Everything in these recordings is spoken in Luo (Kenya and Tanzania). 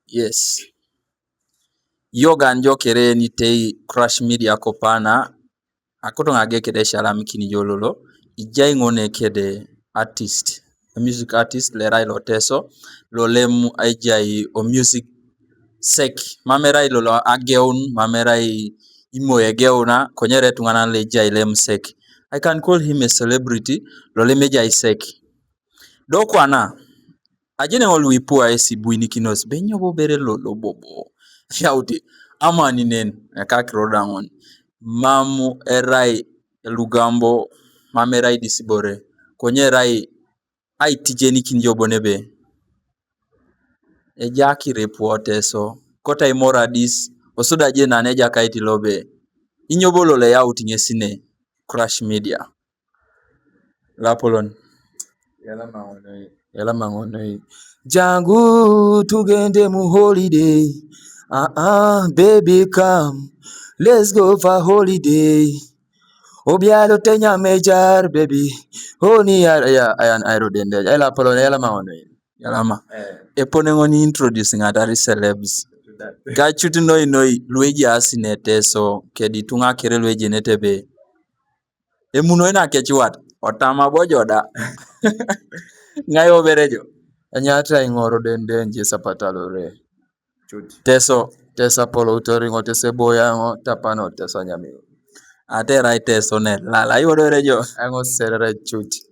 Yes. Yogan jokere ni tei Crush Media kopana. Akoto ngage kede shalami kini jololo. Ijai ngone kede artist. A music artist lerai loteso. Lolemu aijai o music sek. Mamerai lolo ageun. Mamerai imo egeuna. Konyere tungana lejai lem sek. I can call him a celebrity. Lole jai sek. Dokwana. Ajene ngolu ipua esi buini kinos. Benyo bobere lolo bobo. Yauti. Ama ninen. Kakirodangon. Mamu erai lugambo. Mame erai disibore. Konye erai. Ai tijeni kinjobo nebe. Ejaki reporte so. Kota imora dis. Osoda jena neja kaiti lobe. Inyobolo le yauti ngesine. Crush Media. Lapolon. Yala mangonoi. Jangu tugende mu holiday. Baby come. Let's go for holiday. Obialo tenya mejar baby. Honi ya ayan airo dende. Yala polon yala mangonoi. Yalama. Eponengoni introducing atari celebs. Gachuti noi lueji asinete so. Kedi tunga kere lueji netebe. Emuno ina kechuat. Otama bojoda. Ngayo berejo. Anyata ingoro dende nje sapatalore. Teso. Tesa polo utori ngote seboya ngo tapano teso nyamiyo. Ate rai teso ne. Lala iwo berejo. Ango serere chuti.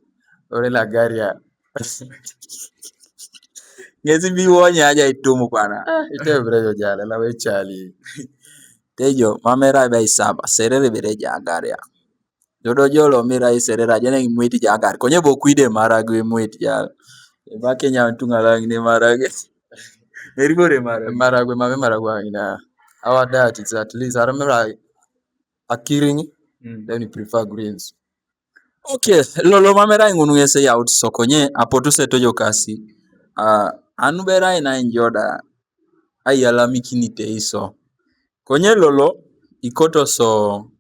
Ore la garia. Ngezi biwonya aja itumu kwana. Ite berejo jale la wechali. Tejo mamera bai saba. Serere bereja agaria. Jodo jolo mira iserera jene mwiti jagari. Konye bokuide maragwe mwiti ya. Eba Kenya ntunga langi maragwe. Eribore maragwe maragwe ina. Our diet is at least I remember akiring then we prefer greens. Okay, lolo mamera ingunu yese ya so konye apotuse tojo kasi. Anubera ina enjoda ayala mikinite iso. Konye lolo ikoto so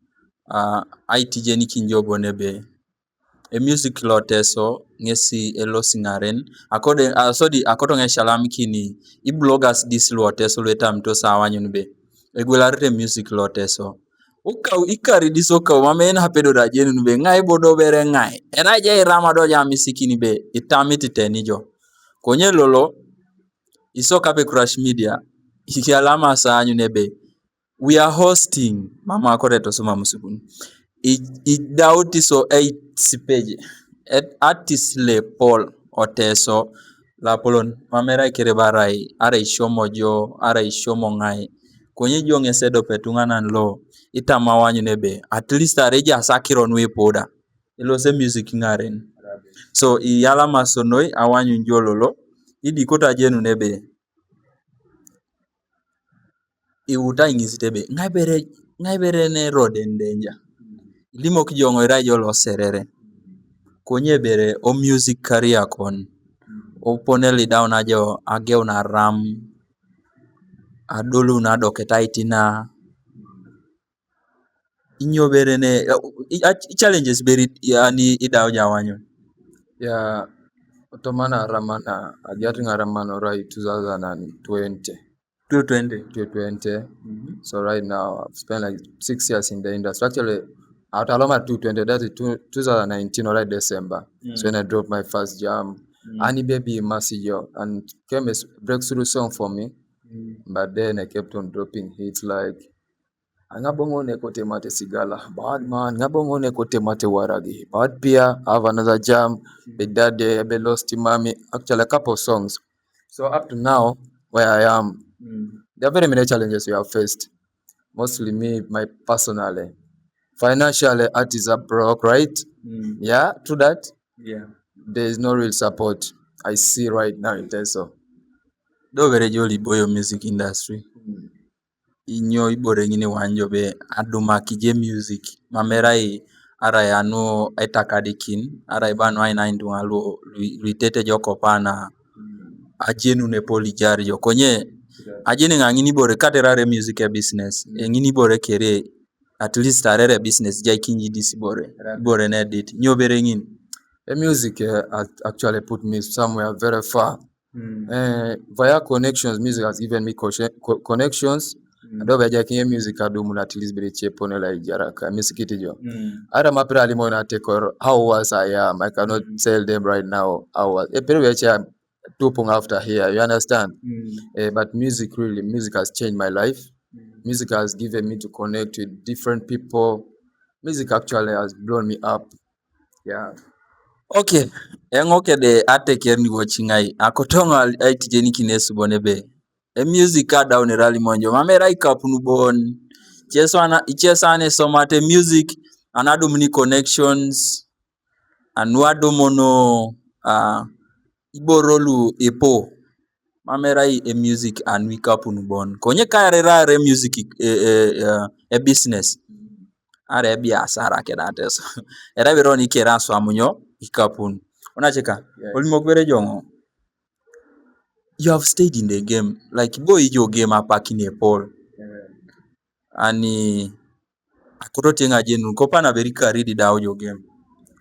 aitijeni kinjobo nebe. E music loteso ngesi elo singaren akoto ngeshalam kini I bloggers dis loteso leta mto sawanyu nbe regularite music loteso ikari disoka mamen hapedo rajeni nbe ngai bodo bere ngai eraje irama do ya misikini be itamiti tenijo konye lolo isoka pe Crush Media ikialama saanyu nebe we are hosting mama akoreto soma musibuni idauti so 8 sipeje artist le Paul oteso la polon mamera kere barai ara ishomo jo ara ishomo ngai konye jo ngesedo petungana lo itama wanyu nebe at least areja sakiron we poda ilo se music ngaren so iyala masonoi awanyu njololo idi kota jenu nebe iuta ingizitebe ngai bere ne roden denja limo kijongo irajo lo serere konye bere o music career kon oponeli down ajo ageu na ram adolu na doketaitina inyo bere ne challenges beri yani idao jawanyo ya otomana ramana getting a ramana right 2020 so right now I've spent like 6 years in the industry actually out aloma 220 that is 2019 or right December so when I dropped my first jam Ani Baby Masijo and came a breakthrough song for me but then I kept on dropping hits like Ngabongo nekote mate sigala bad man ngabongo nekote mate waragi bad pia have another jam the daddy be lost mami actually a couple of songs so up to now where I am there are very many challenges we have faced mostly me my personally financially artists are broke right yeah true that there is no real support I see right now in Teso do bere joli boyo music industry inyo ibore ngine wanjo be aduma kije music mamerai ara yanu etakadikin ara ibanu aina indungalu litete joko pana ajenu ne polijari jo konye ajeni ngangini bore katerare music ya business ngini bore kere at least arere business jai kinji disi bore ne edit nyo bere ngini the music actually put me somewhere very far Via connections, music has given me connections. Ado beja kinye music adumu na at least bere chepo ne la ijaraka misikiti jo. Ara mapira alimo na take how was I am. I cannot tell them right now how was. Pero beja tupung after here. You understand? But music has changed my life. Music has given me to connect with different people. Music actually has blown me up. Yeah. Okay, engoke de ate kerni wochingai akotonga aitijeni kinesu bonebe. E music ka down rally monjo mamera ikapunu bon. Chesane somate music anado mini connections anuado mono iborolu epo mamera e music anwi kapunu bon. Konye kare rare music e business. Are biashara kedate so. Era veroni kera so amunyo ikapun. Unacheka? Olimokwere jongo. You have stayed in the game. Like boy your game apaki ne Paul. Ani akorote ngajenu kopana very carried down your game.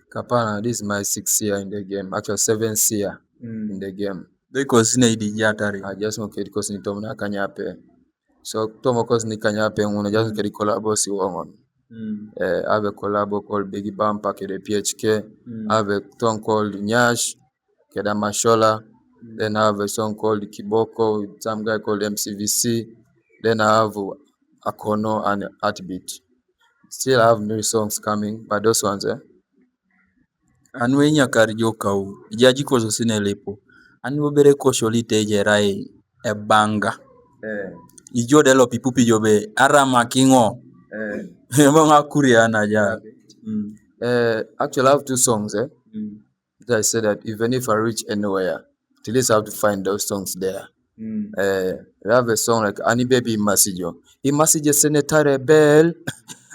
Kapana, this is my 6th year in the game. Actually 7th year in the game. Because sina idijatari. I just want to because ni tomna kanyape. So tomo cause ni kanyape ngono just kedi collabo si wongon. I have a collabo called Biggie Bampa kede PHK. I have a song called Nyash keda Mashola. Then I have a song called Kiboko with some guy called MCVC. Then I have Akono and Heartbeat. Still I have new songs coming, but those ones Anwe nyakar jokau jaji koso sine lepo. Anwe bere kosholi tejerai e banga. Ijo delo pipupi jobe arama kingo. Monga kuriana ja. Actually I have 2 songs that I said that even if I reach anywhere, at least I have to find those songs there. I have a song like Ani Baby Masijo. Imasijo Senatare Bell.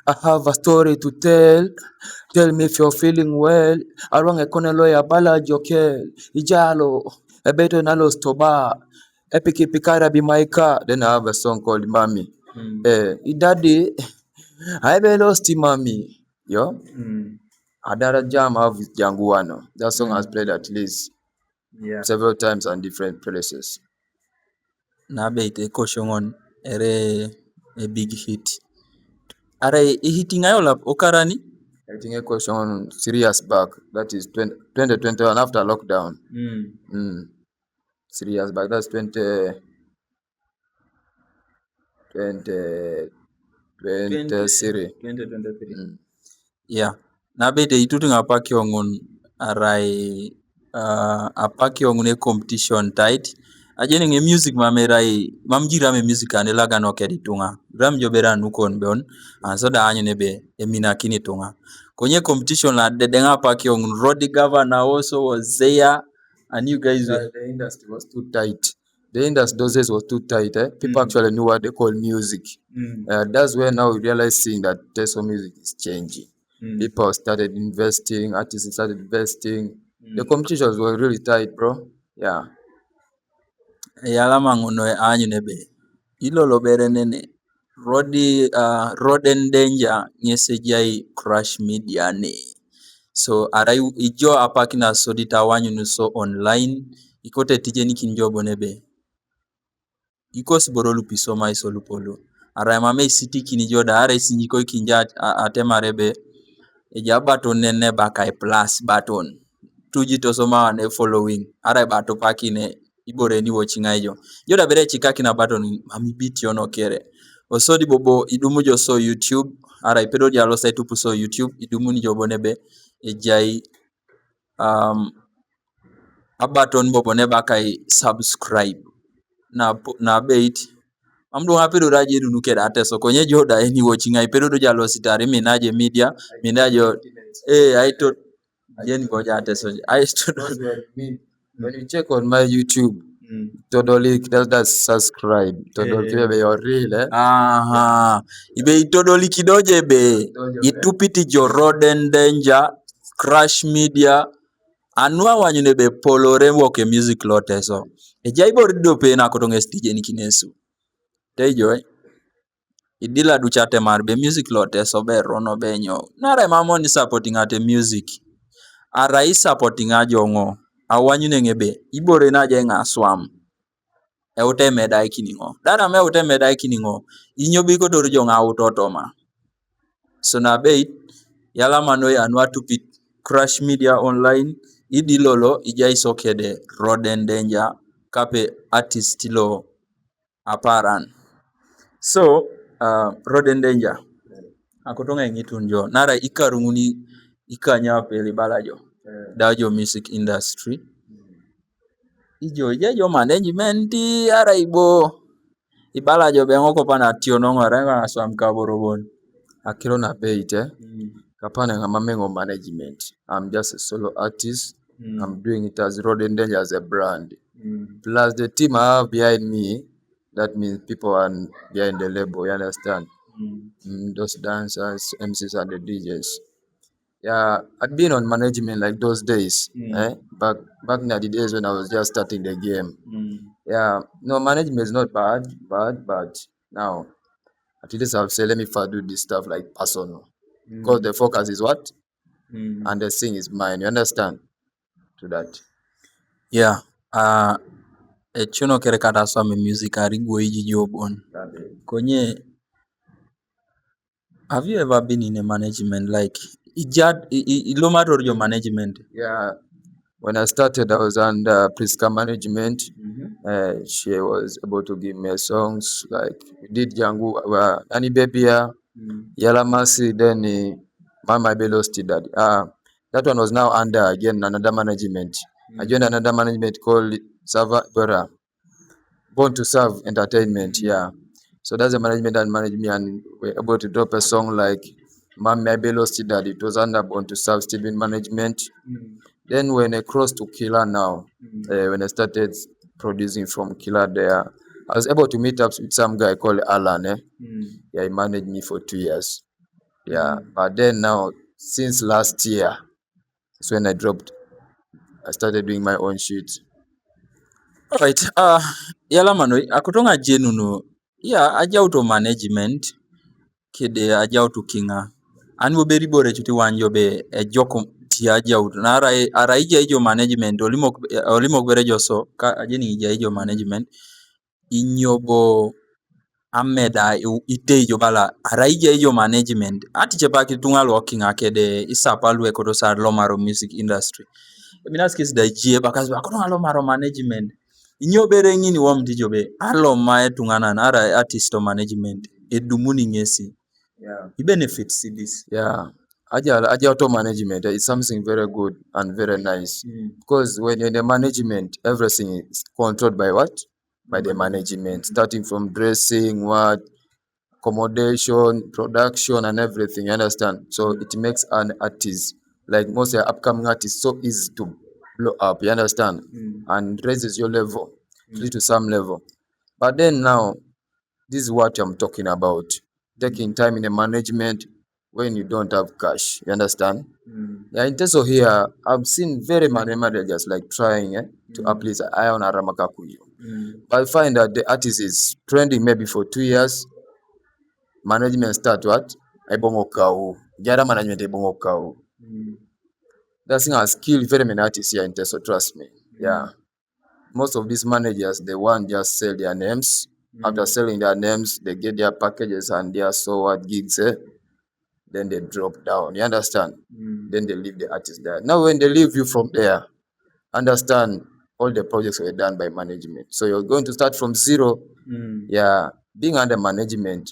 I have a story to tell. Tell me if you're feeling well. Arong ekone lawyer bala jokel. Ijalo. Ebeto nalo stoba. Epiki pikara be my car. Then I have a song called Mami. Daddy. I be lost Mami. Yo. Adara jam I have with Janguano. That song has played at least several times on different places. Nabe ite koshongon ere a big hit. Are hitting ayola okarani? I think a question 3 years back. That is 2021 after lockdown. 3 years back. That's 2023. Yeah. Nabete itutu ngapaki ongun arai apaki ongun e competition tight. Ajene nge music mamerai mamjira me music anelaga no keditunga. Ram jobera nukon beon ansoda anyone be emina kini tunga. Konye competition la dedenga apaki ongun Rodi Governor also was there and you guys the industry was too tight. The industry those days was too tight. People actually knew what they call music. That's where now we realize seeing that Teso music is changing. People started investing, artists started investing. The competitions were really tight, bro. Yeah. Yala manguno anyone be. Ilolo bere nene. Roden danger nyesejai crash media ne. So arai ijo apaki na sodita wanyu nuso online. Ikote tijeni kinjobo nebe. Ikos borolu pisoma isolupolo. Arai mame city kinijoda arai sinjiko kinja atemarebe. Eja baton nene bakai plus baton. Tuji tosoma wane following. Arai bato paki ne ibore ni watching jo. Joda bere chikaki na baton mami beat yono kere. Osodi bobo idumu jo so YouTube. Arai pedo jalo saitu puso YouTube. Idumu ni jobo nebe. Ejai abaton bobo ne bakai subscribe. Na bait. Amdu hapido raje nukera ate so konye joda eni watching pedo jalo sitari minaje media. Minajo I thought Jen boja ate so I stood when you check on my YouTube, totally that's subscribe. Totally your real Ibe totally kidoje be. Itupiti jo Roden danger crash media anwa wanyune be polo rembo ke music lote so. Ejaibo rido pe na kotonge stije ni kinesu. Tejo idila duchate marbe music lote so be rono benyo. Nare mamo ni supporting ate music. Arai supporting ajongo. awanyu nenge be ibore na je ngaswam e ute medai kiningo dara me ute medai kiningo inyo bi ko tor jo ngau totoma so na be yala mano ya nwa tupit Crush Media Online idi lolo ijai sokede Roden Danger kape artist lo aparan so Roden Danger akotonga ngitun jo nara ikarunguni ikanya peli balajo dajo music industry ijo jejo management ara ibo ibalajo bengo ko pana tiono ngara swam kaborobon Akilo na bait kapana ngamengo management. I'm just a solo artist. I'm doing it as Roden Danger as a brand. Plus the team I have behind me, that means people are behind the label, you understand? Those dancers, MCs and the DJs. Yeah, I'd been on management like those days. Back in the days when I was just starting the game. Yeah, no, management is not bad, but now at least I'll say let me first do this stuff like personal. Because the focus is what? And the thing is mine. You understand? To that. yeah chuno kere kata swam music arigo iji jobon konye. Have you ever been in a management like Ilomator your management? Yeah. When I started, I was under Priska management. She was able to give me songs like we did Jangu, Ani Bebia, Yalamasi, then Mama Belosti Daddy. That one was now under again another management. I joined another management called Sava Born to Serve Entertainment. Yeah. So that's the management that managed me, and we're able to drop a song like Mama Belosti Daddy. It was under Born to Serve Stephen management. Then when I crossed to Killer now, when I started producing from Killer there, I was able to meet up with some guy called Alan. Yeah, he managed me for 2 years. Yeah, but then now, since last year, that's when I started doing my own shit. Alright, yala mano akotonga jenuno ya ajauto management kede ajauto kinga anwo beri bore chuti wanjo be joko ti ajauto na ara ija ijo management olimo bere joso ka ajeni ija ijo management inyobo ameda ite ijo bala ara ija ijo management ati chepaki tungalo kinga kede isapalwe kodo sar lomaro music industry minaskis da jie bakas akotonga lomaro management inyobere ngini wamdijo be alo mae tungana nara artist management edumuni ngesi the benefits this Yeah, Agile auto management is something very good and very nice because when you're in the management, everything is controlled by what? By the management, starting from dressing, what, accommodation, production, and everything. You understand? So it makes an artist, like most upcoming artists, so easy to blow up. You understand? And raises your level, at least to some level. But then now, this is what I'm talking about. Taking time in the management when you don't have cash. You understand? Yeah, in terms of here, I've seen very many managers like trying to uplift Ion Aramakakuyo. But I find that the artist is trending maybe for 2 years. Management start what? Ebongokao. Jara management ebongokao. That thing has killed very many artists here in Teso, trust me. Yeah. Most of these managers, they want just sell their names. After selling their names, they get their packages and their so what gigs, then they drop down. You understand? Then they leave the artist there. Now when they leave you from there, understand all the projects were done by management. So you're going to start from zero. Yeah. Being under management,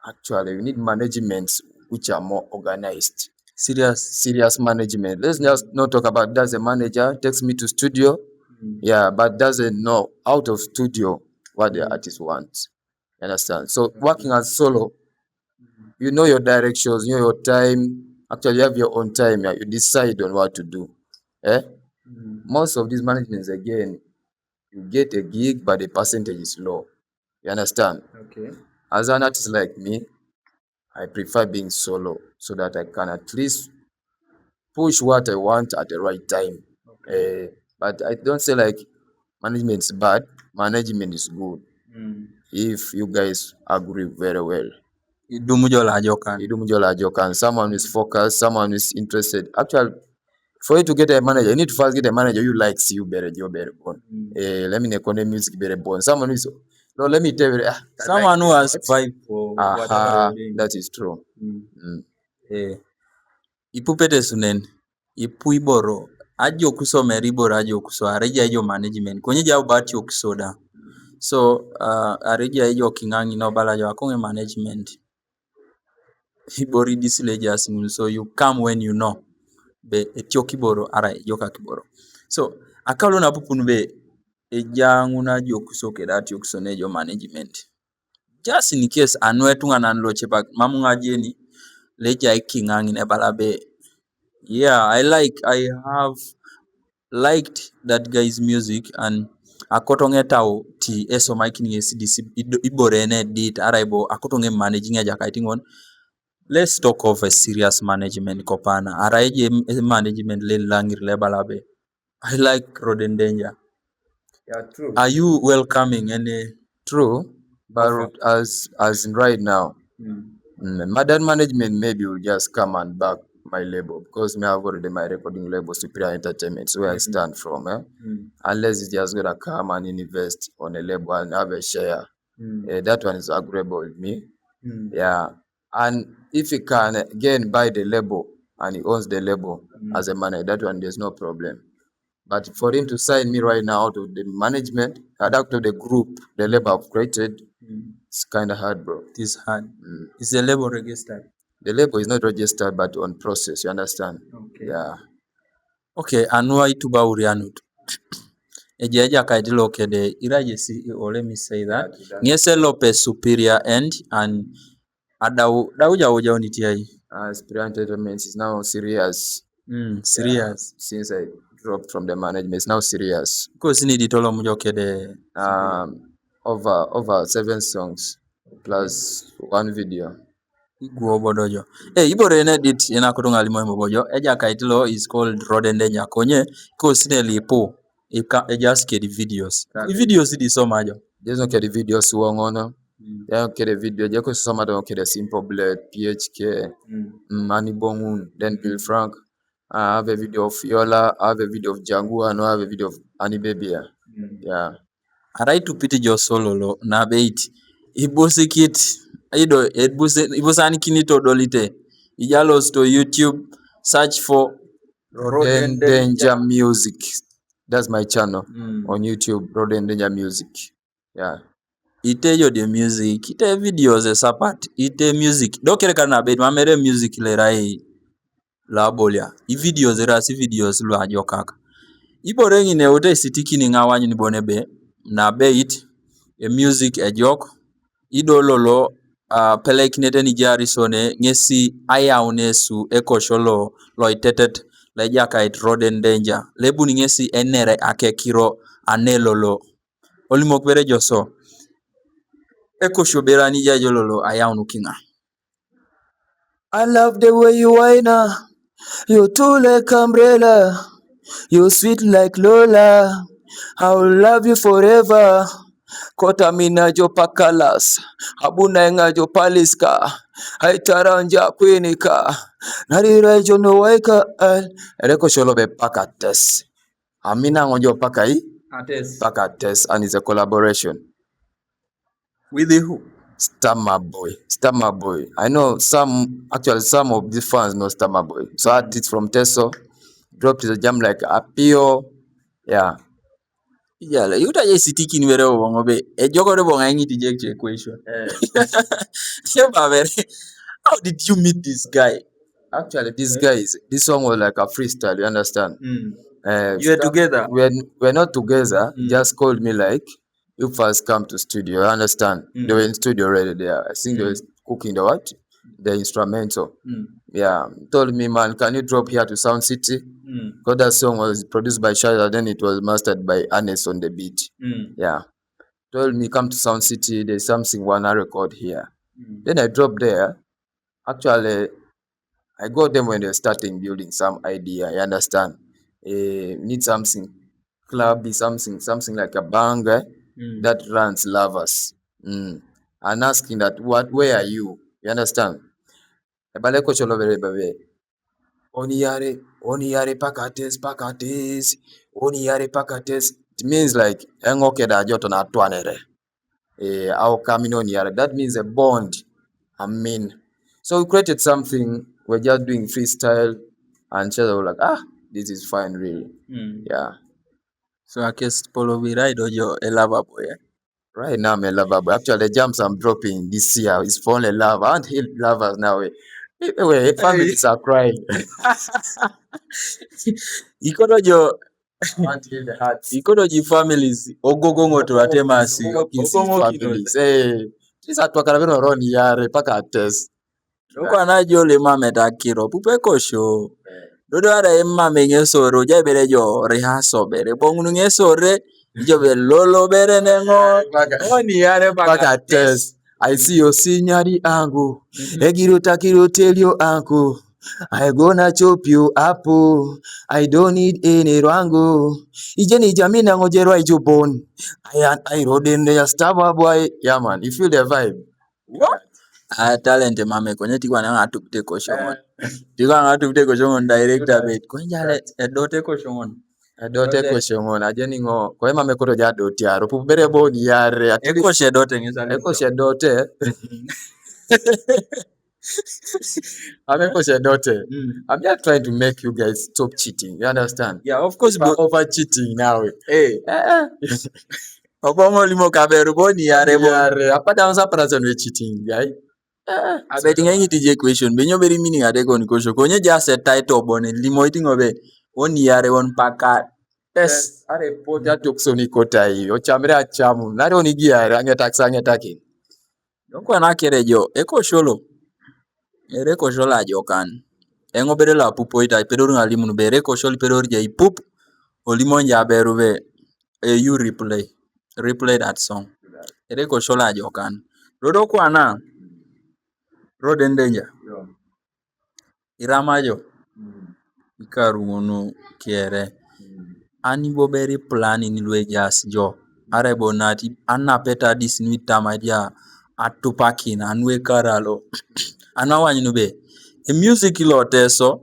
actually, you need managements which are more organized. Serious management. Let's just not talk about does a manager takes me to studio, yeah, but doesn't know out of studio what the artist wants. You understand? So working as solo, you know your directions, you know your time. Actually, you have your own time. Yeah, you decide on what to do. Most of these managements, again, you get a gig, but the percentage is low. You understand? Okay. As an artist like me, I prefer being solo so that I can at least push what I want at the right time. But I don't say like management is bad. Management is good if you guys agree very well. Idumujo la jokan. Idumujo la jokan. Someone is focused, someone is interested. Actually, For you to get a manager, you need to first get a manager who likes you better, you better born. Let me connect music better born. Someone who's no, let me tell you, I like Someone who this, has what? vibe for whatever you're doing. That is true. Ipupete sunen ipu iboro ajo kusomera iboro ajo kuso areja ijo management konye jau bati okusoda so areja ijo kingangi no bala jo akonge management ibori disile jasin so you come when you know be etio kiboro ara joka kiboro so akalo na pupun be ejangu na jo kuso ke dati okusone jo management just in case anwetunga nan lo chepa mamunga jeni leja ikingangi ne bala be. Yeah, I have liked that guy's music and akotonge tau ti eso making ACDC iborene dit araibo akotonge managing aja kaitingon. Let's talk of a serious management kopana. Araije management le langir le balabe. I like Roden Danger. Yeah, true. Are you welcoming any? True, but as in right now, modern management maybe will just come and back my label because me have already my recording label Superior Entertainment, so where I stand from. Unless it's just gonna come and invest on a label and have a share, that one is agreeable with me. Yeah, and if he can again buy the label and he owns the label as a manager, that one there's no problem. But for him to sign me right now out of the management, out of the group, the label I've created, it's kind of hard, bro. It is hard. Is the label registered? The label is not registered, but on process. You understand? Okay. Yeah. Okay, anua ituba urianut. Ejaja kaidilo kede iraje si or let me say that. Ngese Lopez Superior End and adau dauja uja unitiai. Superior Entertainment is now serious. Serious. Since I dropped from the management, it's now serious. Because ni ditolo mujo kede Over 7 songs plus 1 video. Iguo bodojo. Ibore ne dit ina kutunga limo bojo. Eja kaitilo is called Roden Danger. Konye kusine lipo. Just get the videos. The videos di so majo. Just don't get the videos wongono. Yeah, okay, the video. Just some don't get the Simple Blade, PHK, Manny Bongun, then Bill Frank. I have a video of Yola. I have a video of Django, and I have a video of Annie Baby. Yeah. Arai to pity jo solo lo na bait. Ibosikit. Ido ibusani kinito dolite. Ijalos to YouTube. Search for Roden Danger Music. That's my channel on YouTube, Roden Danger Music. Yeah. Ite yo the music, ite videos e sapat, ite music. Dokere kana bait mamere music le rai la bolia. I videos era si videos lu ajo kaka. Ibore ngine ote sitiki ni ngawanyu ni bonebe na bait e music e jok. Ido lolo pelek nete ni jari sone ngesi aya unesu eko sholo loitetet la jaka it Roden Danger. Lebu ni ngesi enere akekiro anelolo. Olimok bere joso. Eko shobera ni jajololo aya unukinga. I love the way you whine. You too like umbrella. You sweet like Lola. I will love you forever. Kota mina jo pakalas. Abuna enga jo paliska. Haitaranja kwinika. Narira jo no waika. Ereko sholobe pakates. Amina ngonjo pakai. Pakates, and it's a collaboration. With who? Stammer Boy. I know some of the fans know Stammer Boy. So I had it from Teso, dropped the jam like Apio. Yeah. Yeah, you ta sitiki ni were obongo be. E jogo de bonga ngi tije equation. How did you meet this guy? Actually, this song was like a freestyle, you understand? You were together? We're not together. He just called me like, you first come to studio, you understand? They were in studio already there. I think they were cooking the instrumental. Yeah. Told me, man, can you drop here to Sound City? Because that song was produced by Shada, then it was mastered by Anes on the beat. Yeah. Told me, come to Sound City, there's something wanna record here. Then I dropped there. Actually, I got them when they're starting building some idea, you understand? Need something clubby, something like a banger that runs lovers. And asking that, where are you? You understand? Ebaleko cholo bere babe. Oni yare Oniyare pakates. Oniyare pakates. It means like engoke da joto na twanere. Au kamino oniyare. That means a bond. I mean, so we created something. We're just doing freestyle, and so were like, this is fine, really. Yeah. So I guess Polo we ride or your a lover boy. Right now, I'm a lover boy. Actually, the jumps I'm dropping this year is for only love. I want to help lovers now. Families are crying. Ikodojo I want to heal the hearts. ikodoji families ogogongo to atemasi. Families. Hey, these are talking about run yare paka test. Loko anajo le mame takiro pupe kosho. Dodo ara emma mengesoro jabere jo rehaso bere bongunu ngesore jobe lolo bere nengo oni yare Paka test. I see your signori angu. Egiro takiro tell you uncle. I gonna chop you up. I don't need any rango. Ijeni jamina ngojero ijubon. I rode in the staba boy. Yeah man, you feel the vibe. What? Talent mame kwenye tikwa na atupte koshomon. Tikwa na atupte koshomon director bait. Kwenye edote koshomon. Edote koshomon. Ajeni ngo. Kwenye mame koto jadoti yaro. Pupere boni yare. Eko shedote ngisa. Eko shedote. I'm just trying to make you guys stop cheating. You understand? Yeah, of course. Over cheating now. Hey. Opongo limo kaberu boni yare bo. Apata onsa person we cheating, guy. Abeti ngenyi tije question. Benyo beri meaning ade kon kosho. Konye just a title bone limo iting obe. Oni yare on paka. Yes. Are pota toksoni kota hiyo. Ochamre achamu. Nari onigiare angetaki. Doko na kerejo. Eko sholo. Ere ko shola jokan. Engo bere la pupo ita pedor ngalimu no bere ko sholi pedor je ipup. Olimo nja beru be. You replay that song. Ere ko shola jokan. Rodo kwa na. Road danger. Iramajo. Ikaru ngono kiere. Ani boberi plani ni lwe jas jo. Are bonati anna peta disnwita madia atupakina anwe karalo. Anawanyi nube. E music ilo teso.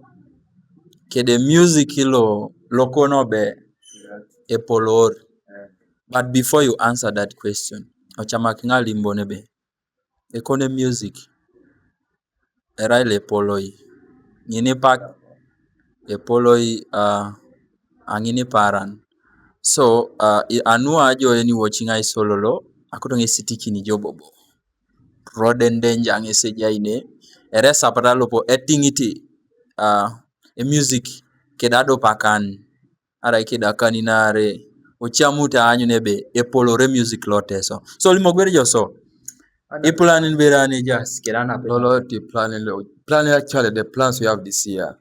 Kede music ilo lokono be. E polor. But before you answer that question. Ochamakinga limbo nebe. E kone music. Era ile poloi. Ngini pak. E poloi angini paran. So anua ajo eni watching I sololo. Akoto nge sitiki ni jobobo. Roden danger nge sejaine. Ere sapatalo po etingiti. E music. Kedado pakan. Ara keda kaninare. Ochamuta anyu nebe. E polore music lote so. So limogwere jo so. E planin berani just. Kedana pe. Lolo ti planning actually the plans we have this year.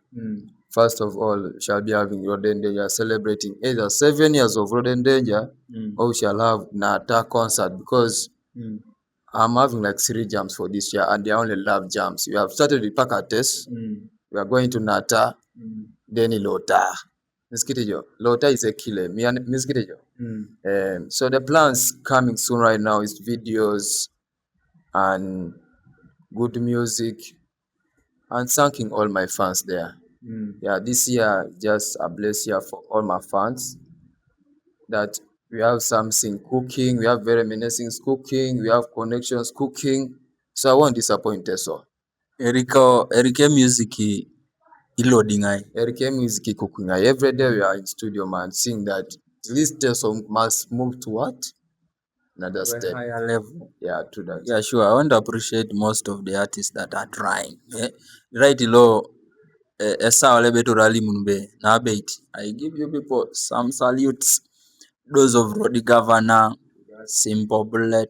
First of all, shall be having Roden Danger celebrating either 7 years of Roden Danger or we shall have Nata concert because I'm having like 3 jams for this year and they only love jams. We have started with Pakates. We are going to Nata, then Lota. Miskitejo. Lota is a killer. Miskitejo. So the plans coming soon right now is videos and good music and thanking all my fans there. Yeah, this year just a blessed year for all my fans that we have something cooking, we have very many things cooking, we have connections cooking, so I won't disappoint us all. Erike music loading Erike music cooking. Every day we are in studio, man, seeing that this song must move to what? Another step. Higher level. Yeah, to that. Yeah, sure. I want to appreciate most of the artists that are trying. Right below Esa Olebeto Rally Munbe. Now bait. I give you people some salutes. Those of Rodi Governor, Simple Bullet,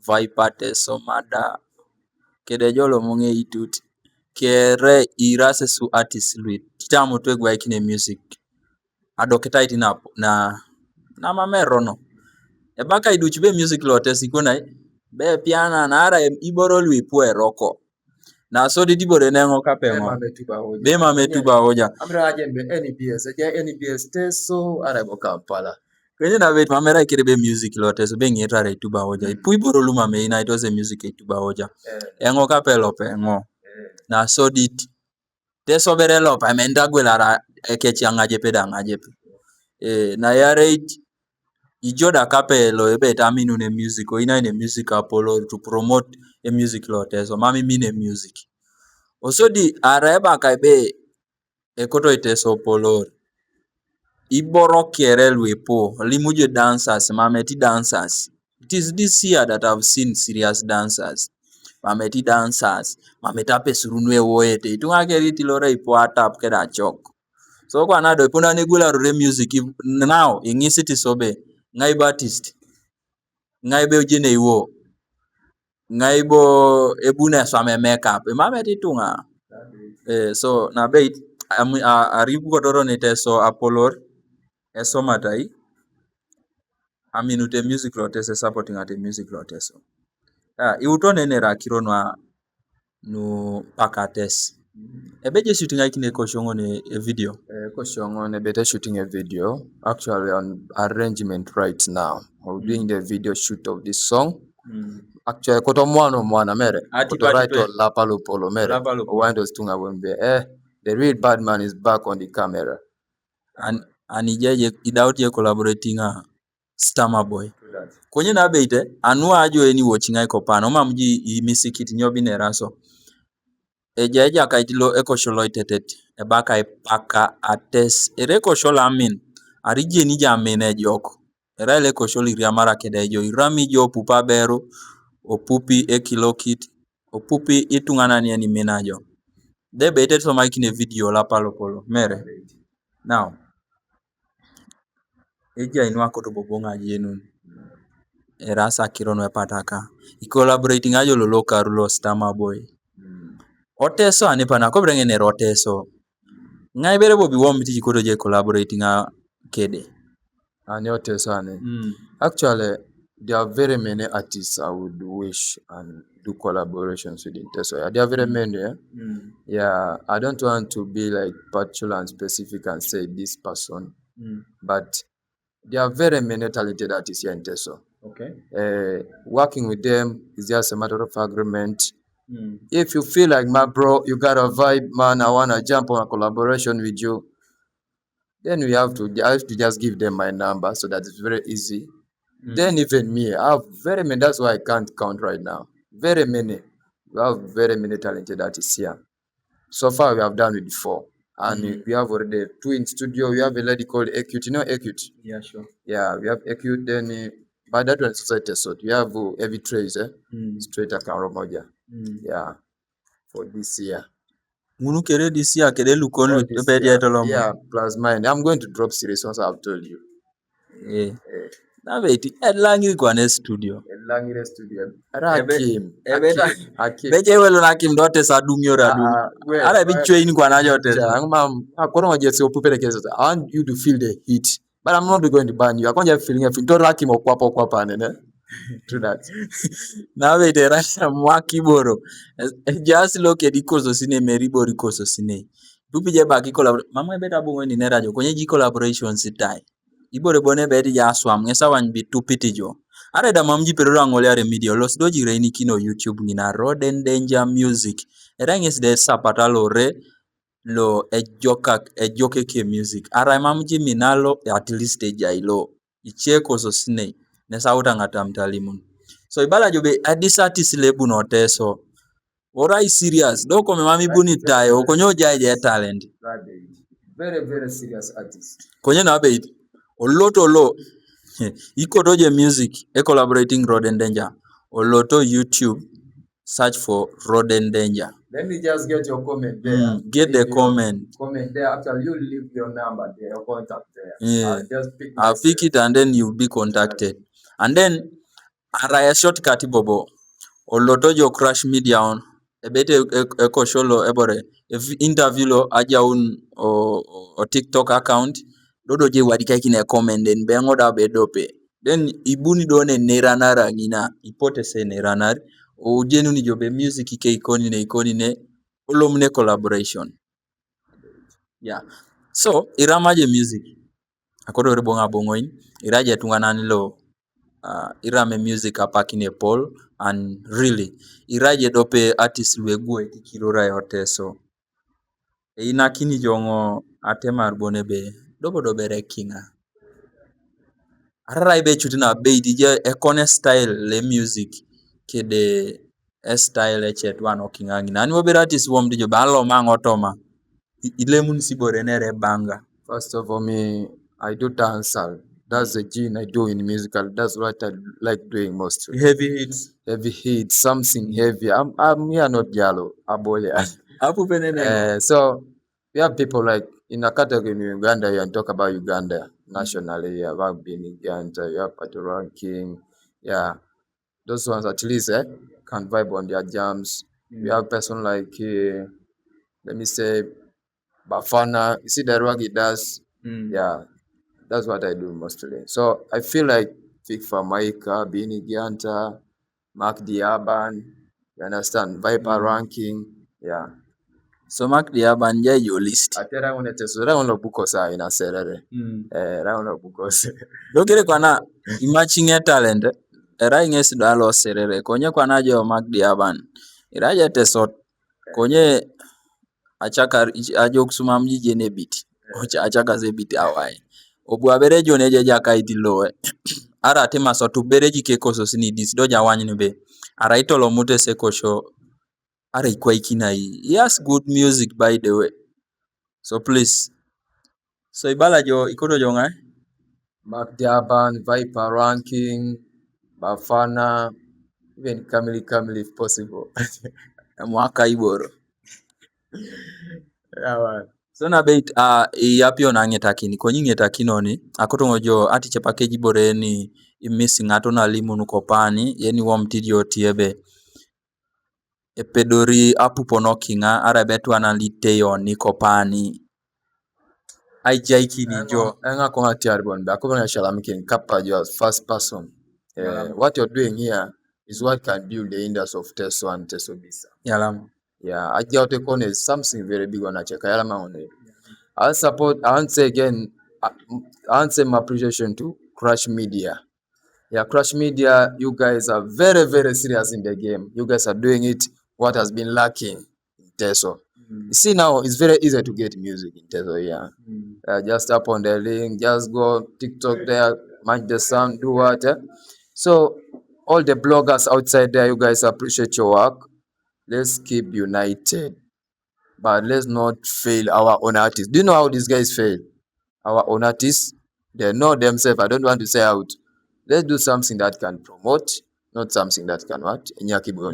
Viper Tesomada, Kedejolo Munge Itut, Kere Irase su artist luit. Kitamu twegwa ikine music. Adoketa itinap na mamero no. Ebaka iduchibe music lote sikuna be piana na ara iboro lui pue roko. Na so di tibore nengo kapengo. Bema metuba hoja. Amra ajembe NBS teso arabo Kampala. Kwenye na wait mamera ikirebe music lote so bengi etare tuba hoja. Ipu iboro luma me ina itose music tuba hoja. Engo kapelo pengo. Na so dit teso berelo pa menda gwelara ekechi angajepe da angajepe na yareit ijoda kapelo ebet aminu ne music o ina ne music apolo to promote a music lo teso mami mine music osodi areba kaibe ekoto iteso polo iboro kiere lwepo limuje dancers mameti dancers. It is this year that I've seen serious dancers mameti dancers mameta pesurunwe woete itunga keriti lore ipo atap keda chok so kwa nado ipuna negula rore music now ingisi tisobe ngaibo artist ngaibe ujine iwo ngaibo ebune swame makeup mameti tunga so na bait aribu kotoro niteso apolor eso matai aminute music lotese supporting at music loteso iutone ne rakironwa no pakates ebeje shooting aikine koshongo ne video Koshongo ne better shooting a video actually on arrangement right now. We're doing the video shoot of this song. Actually koto mwana mere koto right to lapalo polo mere wando stunga wembe the real bad man is back on the camera and ijeje idautie collaborating Stammer Boy kwenye na beite anua ajo eni watching ai kopano mamji imisikiti nyobi ne raso ejeja kaitilo ekosholo itetet ebaka ipaka ates ereko shola amin arije ni jamene joko era ile kosholi riamara kedejo irami jo pupa bero opupi ekilokit opupi itungana ni ani menajo de beite so making a video la palo mere now eja inwa koto bobonga yenu erasa kirono epataka collaborating ajo lolo karulo Stammer Boy oteso anipana ko brengene roteso ngai bere bobi wom ti koto je collaborating kede and oteso ane actually there are very many artists I would wish and do collaborations with Teso. There are very many. Yeah, I don't want to be like particular and specific and say this person, but there are very many talented artists here in Teso. Okay. Working with them is just a matter of agreement. If you feel like, my bro, you got a vibe, man, I want to jump on a collaboration with you, then I have to just give them my number so that it's very easy. Then even me, I have very many, that's why I can't count right now. Very many. We have very many talented artists here. So far, we have done it before. And we have already two in studio. We have a lady called Acute. You know Acute? Yeah, sure. Yeah, we have Acute. Then by that one, Society so we have Heavy Trace, straight at Karomoja. Yeah, for this year. Munu kere this year, kere lukonu yeah, plus mine. I'm going to drop series once I've told you. Na beti elangi kwa ne studio. Elangire studio. Hakim. Beje welo na Hakim dote sadungyo radu. Ara bichwe ini kwa najo te. Akoro majesi opupele kesa. I want you to feel the heat. But I'm not going to ban you. I can't just feeling a feeling. Don't Hakim okwapa nene. True that. Na beti rasha mwaki boro. Just look at ikoso sine meribori koso sine. Dupi je baki collaboration. Mama beta bungo ni nerajo. Kwenye ji collaboration sitai. Ibore bone beti ya swam ngesa wanbi tupiti jo. Are da mamji peroro angole are media los doji reini kino YouTube ngina Road and Danger Music. Era ngesi de sapatalo re lo ejoke ke music. Ara mamji minalo at least ejailo. Icheko so sine. Nesa uta ngata mtalimun. So ibala jobe adis artist lebu no teso. Ora is serious. Doko me mami buni tayo. Konyo jaje talent. Very, very serious artist. Konyo na beit. Oloto lo. Ikotoje music. Collaborating Road and Danger. Oloto YouTube. Search for Road and Danger. Let me just get your comment there. Get the comment. Comment there. After you leave your number there, your contact there. Yeah. I'll pick it and then you'll be contacted. And then araya shortcut bobo. Oloto jo Crash Media on. Ebete eko sholo ebore. Interview lo aja un o TikTok account. Dodo je wadika kine comment then bengo da bedope. Then ibuni done neranara ngina. Ipote se neranar. O jenu ni jobe music ike ikoni ne olomne collaboration. Yeah. So iramaje music. Akodo rebonga bongoin. Iraje tunganani lo. Irame music apakine Paul and really iraje dope artist wegue tikirora yote so inakini jongo atemar bone be dobodo bere kinga ararai be chutina be dije ekone style le music kede style chetwan okingangi nani oberatis wom dijo balo mangotoma ilemun sibore nere banga. First of all, I do dancehall. That's the gene I do in musical. That's what I like doing most. Heavy hits. Heavy hit, something heavy. I'm here not yellow. Abole. Apu penene. So we have people like in a category in Uganda. You can talk about Uganda nationally. You have Bini Ganta. You have Patoran King. Yeah, those ones at least can vibe on their jams. We have person like let me say Bafana. You see the rock he does. Yeah, that's what I do mostly. So I feel like Vic Famaika, Bini Gianta, Mark Diaban, you understand? Viper ranking. Yeah. So Mark Diaban yeah your list. Atera unete so ra uno buko sa ina serere. Ra uno buko se. Dokere kwana imaching talent era ingesi dalo serere konye kwana jo Mark Diaban. Iraje tesot konye achaka ajo kusuma mjije ne biti. Ocha achaka ze biti awai. Obwa berejo neje jaka itilowe. Ara tema so to bereji ke koso sini dis doja wanyi nbe. Ara itolo mute se kosho. Ara ikwa ikina hii. He has good music by the way. So please. So ibala jo ikoto jo ngai. Mark Diaban, Viper ranking, Bafana, even Kamili if possible. Mwaka iboro. Yeah, man. So na bait yapio na ngetakini konyi ngetakino ni akotongo jo ati chepakeji bore ni missing ato na limu nukopani yeni wom tidio tiebe epedori apupo nokinga arabetu analiteyo nikopani aijaiki ni jo Enga konga tiarbon ba ko na shalamikin kappa your first person. What you're doing here is what can build the industry of Teso and Teso Bisa. yalam. Yeah, Ajia Otekone is something very big on Acheka Yalama on it. I want to say again, I want to say my appreciation to Crush Media. Yeah, Crush Media, you guys are very, very serious in the game. You guys are doing it, what has been lacking in Teso. You see now, it's very easy to get music in Teso, yeah. Just tap on the link, just go TikTok there, match the sound, do what. So, all the bloggers outside there, you guys appreciate your work. Let's keep united, but let's not fail our own artists. Do you know how these guys fail? Our own artists, they know themselves. I don't want to say out. Let's do something that can promote, not something that can what?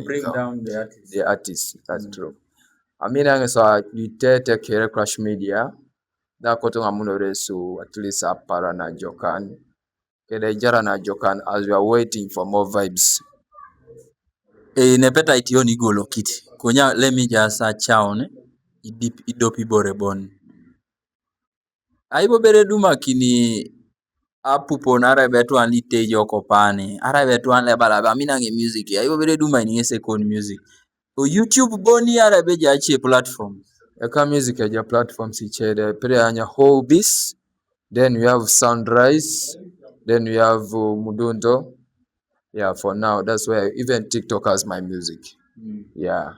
Bring down the artist. The artists. That's true. I mean, so you take care of Crush Media. That koto ngamuno resu at least apara na Jokan. Kede jara na Jokan as we are waiting for more vibes. Nepeta itioni golo kiti. Konya let me just chaone idopi bore bon. Aibo bere duma kini apupo na arabetu anlite yokopani. Arabetu anle balaba minange music. Aibo bere duma ni second music. O YouTube boni arabeja achi platform. Eka music ya platforms ichede pere anya Hobbies, then we have Sunrise, then we have Mudundo. Yeah, for now that's where even TikTok has my music. Yeah.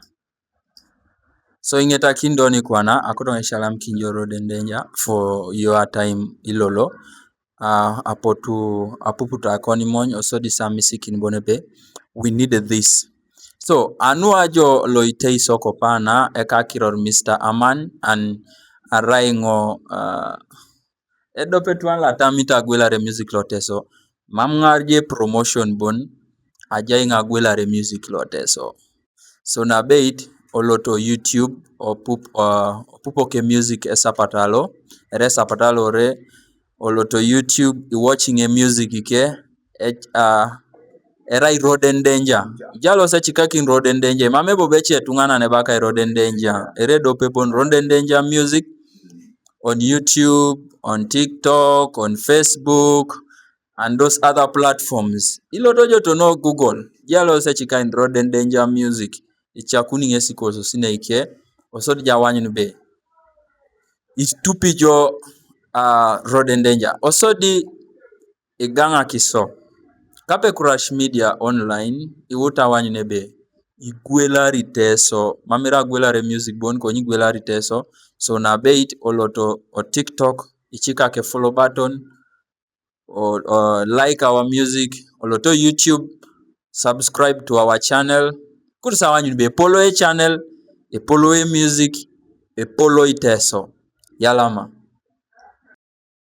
So ingeta kindoni kwana akoto shalam kinjoro dendenja for your time ilolo apuputa akoni monyo so disamisi bonebe we needed this. So anu ajo loitei soko pana eka kiror Mr. Aman and araingo edopetuan la tamita gwelare music loteso mamngarje promotion bon ajai ngagwelare music loteso. So na bait oloto YouTube pupo ke music esapatalo ere sapatalo re oloto YouTube watching a music ke era Roden Danger jalo sa chikaki Roden Danger mamebo beche tungana ne baka Roden Danger ere do pepon Roden Danger music on YouTube, on TikTok, on Facebook and those other platforms. Ilotojo to know Google jalo sa chika Roden Danger music ichakuni ngesi koso sineike osodi jawanyu nbe itupijo Roden Danger osodi iganga kiso kape Crush Media online iwuta wanyu nebe igwelari teso mamira gwelare music bon konyi gwelari teso so na bait oloto o TikTok ichika ke follow button or like our music oloto YouTube subscribe to our channel kursa wanyu be follow e channel e follow e music e follow e teso yalama